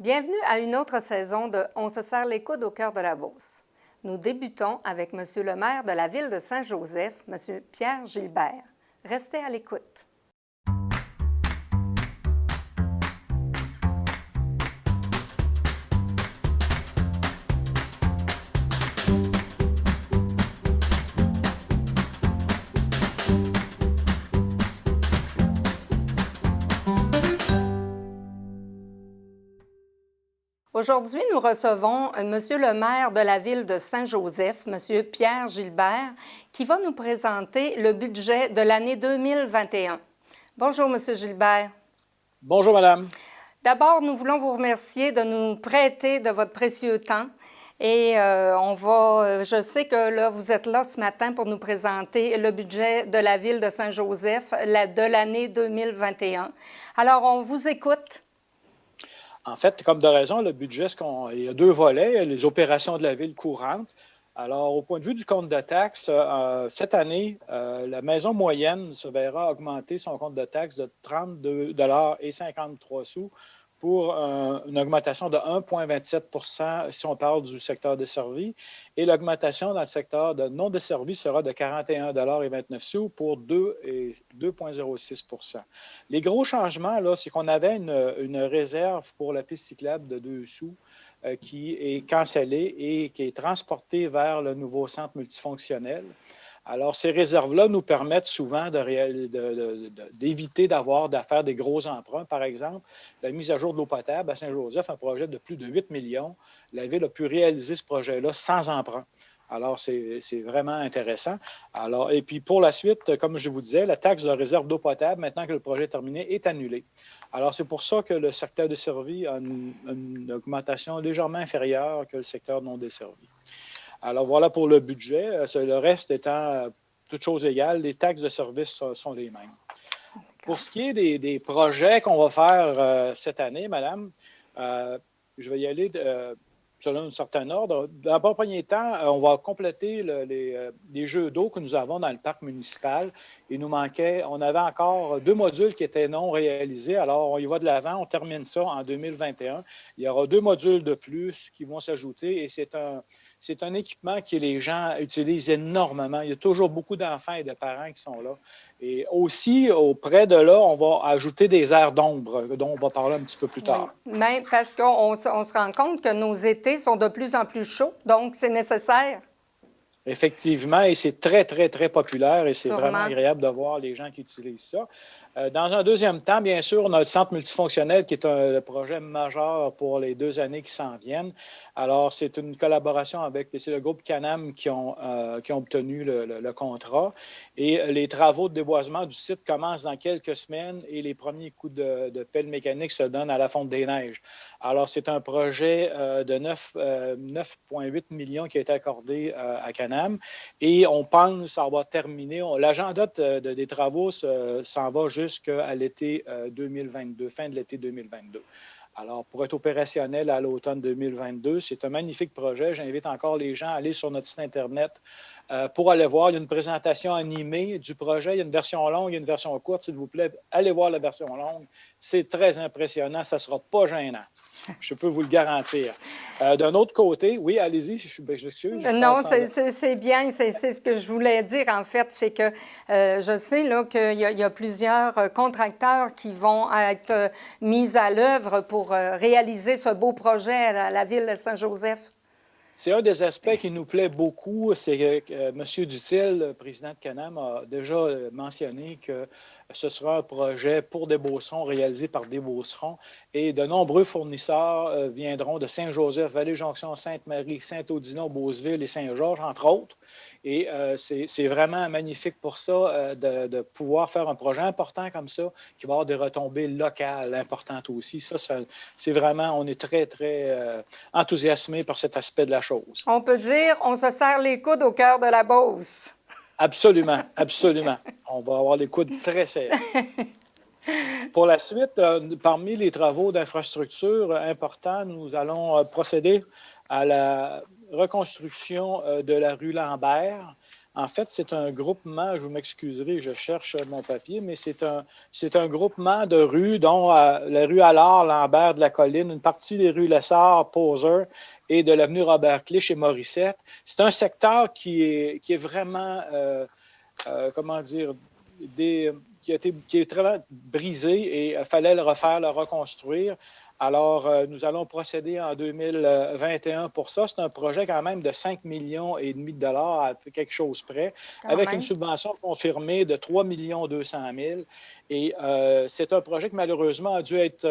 Bienvenue à une autre saison de On se serre les coudes au cœur de la Beauce. Nous débutons avec M. le maire de la ville de Saint-Joseph, M. Pierre Gilbert. Restez à l'écoute. Aujourd'hui, nous recevons M. le maire de la ville de Saint-Joseph, M. Pierre Gilbert, qui va nous présenter le budget de l'année 2021. Bonjour, M. Gilbert. Bonjour, madame. D'abord, nous voulons vous remercier de nous prêter de votre précieux temps. Et je sais que là, vous êtes là ce matin pour nous présenter le budget de la ville de Saint-Joseph de l'année 2021. Alors, on vous écoute. En fait, comme de raison, le budget, il y a deux volets, les opérations de la ville courantes. Alors, au point de vue du compte de taxes, cette année, la maison moyenne se verra augmenter son compte de taxes de 32,53 pour une augmentation de 1,27 si on parle du secteur desservi. Et l'augmentation dans le secteur de non desservi sera de 41,29 pour 2,06 Les gros changements, là, c'est qu'on avait une réserve pour la piste cyclable de 2 sous qui est cancellée et qui est transportée vers le nouveau centre multifonctionnel. Alors, ces réserves-là nous permettent souvent d'éviter de faire des gros emprunts. Par exemple, la mise à jour de l'eau potable à Saint-Joseph, un projet de plus de 8 millions. La Ville a pu réaliser ce projet-là sans emprunt. Alors, c'est vraiment intéressant. Alors, et puis, pour la suite, comme je vous disais, la taxe de réserve d'eau potable, maintenant que le projet est terminé, est annulée. Alors, c'est pour ça que le secteur desservi a une augmentation légèrement inférieure que le secteur non desservi. Alors, voilà pour le budget. Le reste étant toutes choses égales, les taxes de service sont les mêmes. Pour ce qui est des projets qu'on va faire cette année, madame, je vais y aller selon un certain ordre. Dans un premier temps, on va compléter les jeux d'eau que nous avons dans le parc municipal. On avait encore 2 modules qui étaient non réalisés. Alors, on y va de l'avant, on termine ça en 2021. Il y aura 2 modules de plus qui vont s'ajouter et c'est un équipement que les gens utilisent énormément. Il y a toujours beaucoup d'enfants et de parents qui sont là. Et aussi, auprès de là, on va ajouter des aires d'ombre, dont on va parler un petit peu plus tard. Oui, même parce qu'on se rend compte que nos étés sont de plus en plus chauds, donc c'est nécessaire. Effectivement, et c'est très, très, très populaire et c'est Sûrement. vraiment agréable de voir les gens qui utilisent ça. Dans un deuxième temps, bien sûr, on a le centre multifonctionnel qui est le projet majeur pour les 2 années qui s'en viennent. Alors, c'est une collaboration avec le groupe Canam qui ont obtenu le contrat. Et les travaux de déboisement du site commencent dans quelques semaines et les premiers coups de pelle mécanique se donnent à la fonte des neiges. Alors, c'est un projet de 9,8 millions qui a été accordé à Canam et on pense avoir terminé. L'agenda des travaux s'en va jusqu'à l'été 2022, fin de l'été 2022. Alors, pour être opérationnel à l'automne 2022, c'est un magnifique projet. J'invite encore les gens à aller sur notre site Internet pour aller voir. Il y a une présentation animée du projet. Il y a une version longue, il y a une version courte. S'il vous plaît, allez voir la version longue. C'est très impressionnant. Ça ne sera pas gênant. Je peux vous le garantir. D'un autre côté, oui, allez-y, j'excuse. Non, c'est bien, c'est ce que je voulais dire, en fait, c'est que je sais là qu'il y a plusieurs contracteurs qui vont être mis à l'œuvre pour réaliser ce beau projet à la ville de Saint-Joseph. C'est un des aspects qui nous plaît beaucoup, c'est que M. Dutil, le président de Canam, a déjà mentionné que ce sera un projet pour des Beaucerons réalisé par des Beaucerons et de nombreux fournisseurs viendront de Saint-Joseph, Vallée-Jonction, Sainte-Marie, Saint-Audinon, Beauceville et Saint-Georges, entre autres. Et c'est vraiment magnifique pour ça de pouvoir faire un projet important comme ça qui va avoir des retombées locales importantes aussi. Ça c'est vraiment, on est très, très enthousiasmés par cet aspect de la chose. On peut dire, on se serre les coudes au cœur de la Beauce. Absolument, absolument. On va avoir les coudes très serrés. Pour la suite, parmi les travaux d'infrastructure importants, nous allons procéder à la reconstruction de la rue Lambert. En fait, c'est un groupement, je vous m'excuserez, je cherche mon papier, mais c'est un groupement de rues, dont la rue Allard, Lambert de la Colline, une partie des rues Lessard, Poser et de l'avenue Robert-Clich et Morissette. C'est un secteur qui est vraiment, comment dire, qui est très brisé et il fallait le refaire, le reconstruire. Alors, nous allons procéder en 2021 pour ça. C'est un projet quand même de 5,5 millions de dollars à quelque chose près, avec une subvention confirmée de 3,2 millions. Et c'est un projet qui, malheureusement, a dû être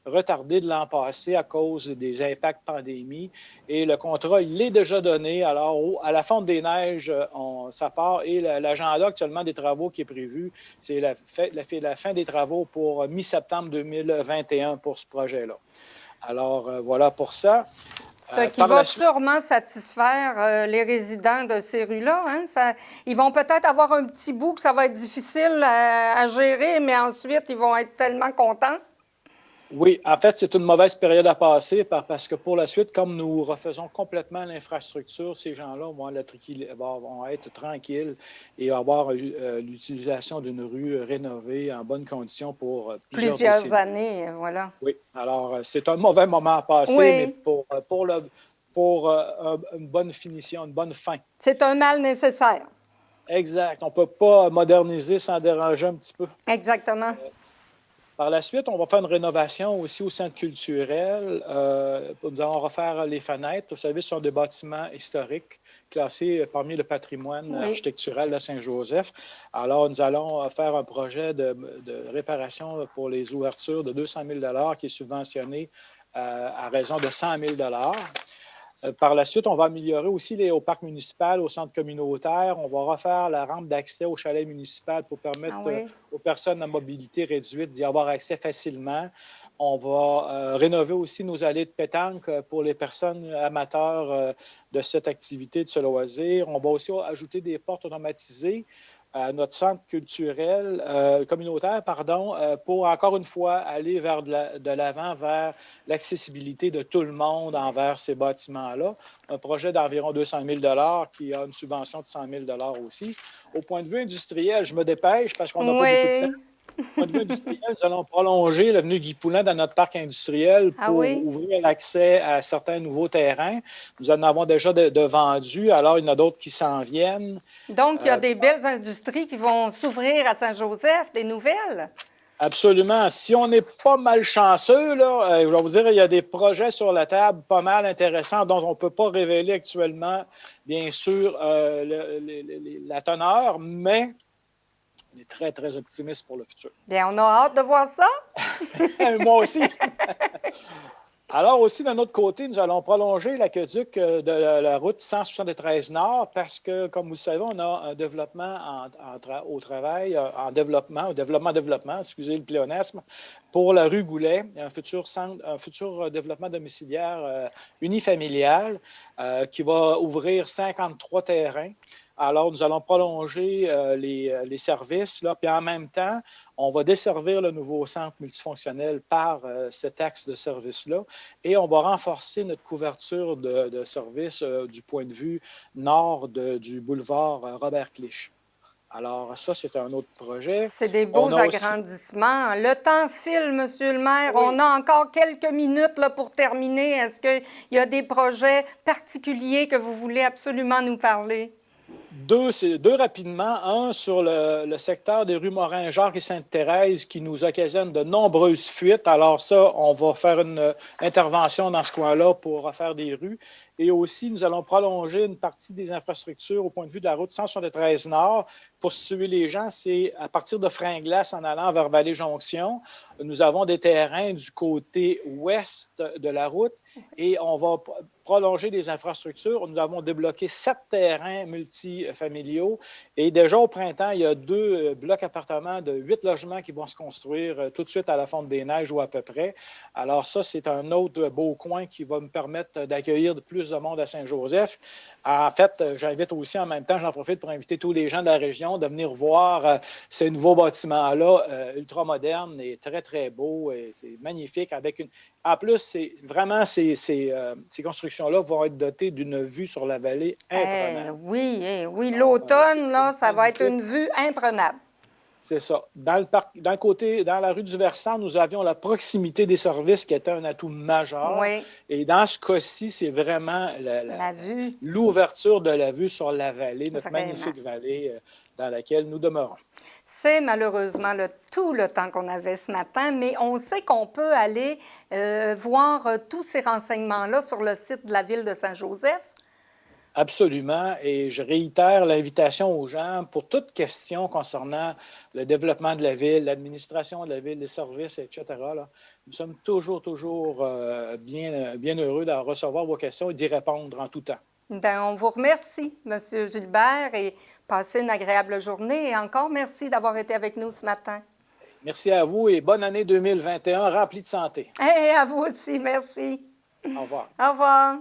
retardé de l'an passé à cause des impacts pandémie. Et le contrat, il est déjà donné. Alors, à la Fonte des Neiges, ça part. Et l'agenda actuellement des travaux qui est prévu, c'est la fin des travaux pour mi-septembre 2021 pour ce projet-là. Alors, voilà pour ça. Ce qui va sûrement satisfaire les résidents de ces rues-là. Hein? Ils vont peut-être avoir un petit bout que ça va être difficile à gérer, mais ensuite, ils vont être tellement contents. Oui, en fait, c'est une mauvaise période à passer parce que pour la suite, comme nous refaisons complètement l'infrastructure, ces gens-là vont être tranquilles et avoir l'utilisation d'une rue rénovée en bonne condition pour plusieurs années. Voilà. Oui, alors c'est un mauvais moment à passer, mais pour une bonne finition, une bonne fin. C'est un mal nécessaire. Exact. On ne peut pas moderniser sans déranger un petit peu. Exactement. Par la suite, on va faire une rénovation aussi au centre culturel. Nous allons refaire les fenêtres. Vous savez, ce sont des bâtiments historiques classés parmi le patrimoine architectural de Saint-Joseph. Alors, nous allons faire un projet de réparation pour les ouvertures de 200 000 qui est subventionné à raison de 100 000 Par la suite, on va améliorer aussi au parc municipal, au centre communautaire. On va refaire la rampe d'accès au chalet municipal pour permettre aux personnes à mobilité réduite d'y avoir accès facilement. On va rénover aussi nos allées de pétanque pour les personnes amateurs de cette activité, de ce loisir. On va aussi ajouter des portes automatisées à notre centre culturel, communautaire, pour encore une fois aller de l'avant vers l'accessibilité de tout le monde envers ces bâtiments-là. Un projet d'environ 200 000 qui a une subvention de 100 000 aussi. Au point de vue industriel, je me dépêche parce qu'on n'a pas beaucoup de temps. Au point de vue industriel, nous allons prolonger l'avenue Guy-Poulin dans notre parc industriel pour ouvrir l'accès à certains nouveaux terrains. Nous en avons déjà de vendus, alors il y en a d'autres qui s'en viennent. Donc, il y a des belles industries qui vont s'ouvrir à Saint-Joseph, des nouvelles? Absolument. Si on est pas mal chanceux, je vais vous dire, il y a des projets sur la table pas mal intéressants dont on ne peut pas révéler actuellement, bien sûr, la teneur, mais on est très, très optimiste pour le futur. Bien, on a hâte de voir ça. Moi aussi. Alors aussi, d'un autre côté, nous allons prolonger l'aqueduc de la route 173 Nord parce que, comme vous le savez, on a un développement excusez le pléonasme, pour la rue Goulet, un futur développement domiciliaire unifamilial qui va ouvrir 53 terrains. Alors, nous allons prolonger les services, puis en même temps, on va desservir le nouveau centre multifonctionnel par cet axe de service-là et on va renforcer notre couverture de services du point de vue nord du boulevard Robert-Clich. Alors, ça, c'est un autre projet. C'est des beaux agrandissements. Le temps file, Monsieur le maire. Oui. On a encore quelques minutes là, pour terminer. Est-ce qu'il y a des projets particuliers que vous voulez absolument nous parler? Deux rapidement. Un sur le secteur des rues Morin-Jacques et Sainte-Thérèse qui nous occasionne de nombreuses fuites. Alors ça, on va faire une intervention dans ce coin-là pour refaire des rues. Et aussi, nous allons prolonger une partie des infrastructures au point de vue de la route 173 Nord. Pour situer les gens, c'est à partir de Fringlas en allant vers Vallée-Jonction. Nous avons des terrains du côté ouest de la route et on va prolonger des infrastructures. Nous avons débloqué 7 terrains multifamiliaux et déjà au printemps, il y a 2 blocs appartements de 8 logements qui vont se construire tout de suite à la Fonte des Neiges ou à peu près. Alors ça, c'est un autre beau coin qui va me permettre d'accueillir plus de monde à Saint-Joseph. En fait, j'invite aussi en même temps, j'en profite pour inviter tous les gens de la région de venir voir ces nouveaux bâtiments-là ultra modernes et très, très beaux. Et c'est magnifique avec En plus, ces constructions-là vont être dotées d'une vue sur la vallée imprenable. Oui, l'automne, là, ça va être une vue imprenable. C'est ça. Dans la rue du Versant, nous avions la proximité des services qui était un atout majeur. Oui. Et dans ce cas-ci, c'est vraiment la vue. L'ouverture de la vue sur la vallée, notre Vraiment. magnifique vallée dans laquelle nous demeurons. C'est malheureusement tout le temps qu'on avait ce matin, mais on sait qu'on peut aller voir tous ces renseignements-là sur le site de la ville de Saint-Joseph. Absolument. Et je réitère l'invitation aux gens pour toute question concernant le développement de la ville, l'administration de la ville, les services, etc. Là, nous sommes toujours bien heureux de recevoir vos questions et d'y répondre en tout temps. Bien, on vous remercie, M. Gilbert, et passez une agréable journée. Et encore merci d'avoir été avec nous ce matin. Merci à vous et bonne année 2021 remplie de santé. Et à vous aussi, merci. Au revoir. Au revoir.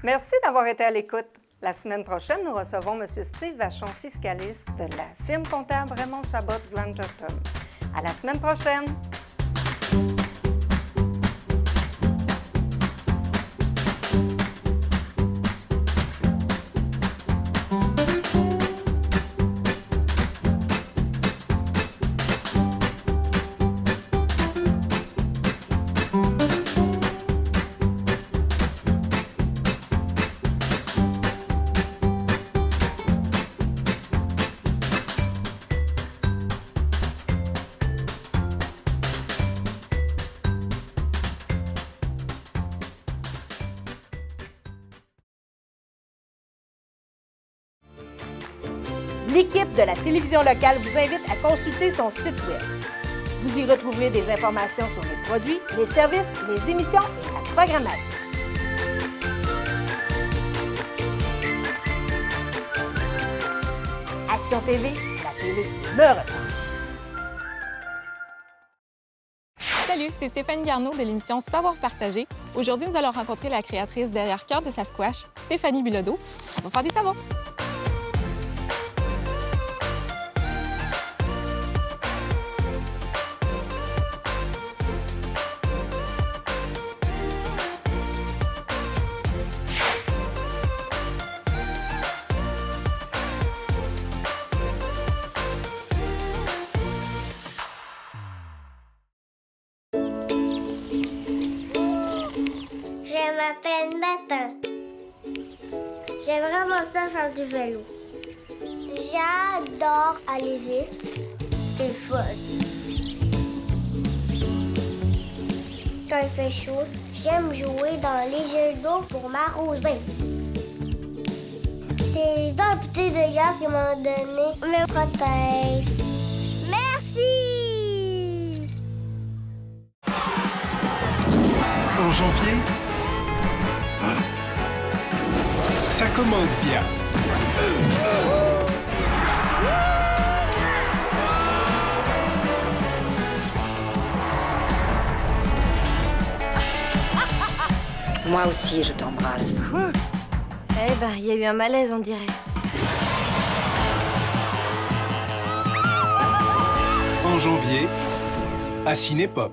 Merci d'avoir été à l'écoute. La semaine prochaine, nous recevons M. Steve Vachon, fiscaliste de la firme comptable Raymond Chabot Glangerton. À la semaine prochaine. L'équipe de la télévision locale vous invite à consulter son site Web. Vous y retrouverez des informations sur les produits, les services, les émissions et la programmation. Action TV, la télé me ressemble. Salut, c'est Stéphanie Garneau de l'émission Savoir partager. Aujourd'hui, nous allons rencontrer la créatrice derrière Cœur de Sasquatch, Stéphanie Bilodeau. On va faire des savoirs. Je m'appelle Nathan. J'aime vraiment ça faire du vélo. J'adore aller vite. C'est le fun. Quand il fait chaud, j'aime jouer dans les jeux d'eau pour m'arroser. Ces amputés de gaz qui m'ont donné me protègent. Merci! En janvier, ça commence bien. Moi aussi, je t'embrasse. Quoi? Eh ben, il y a eu un malaise, on dirait. En janvier, à Cinépop.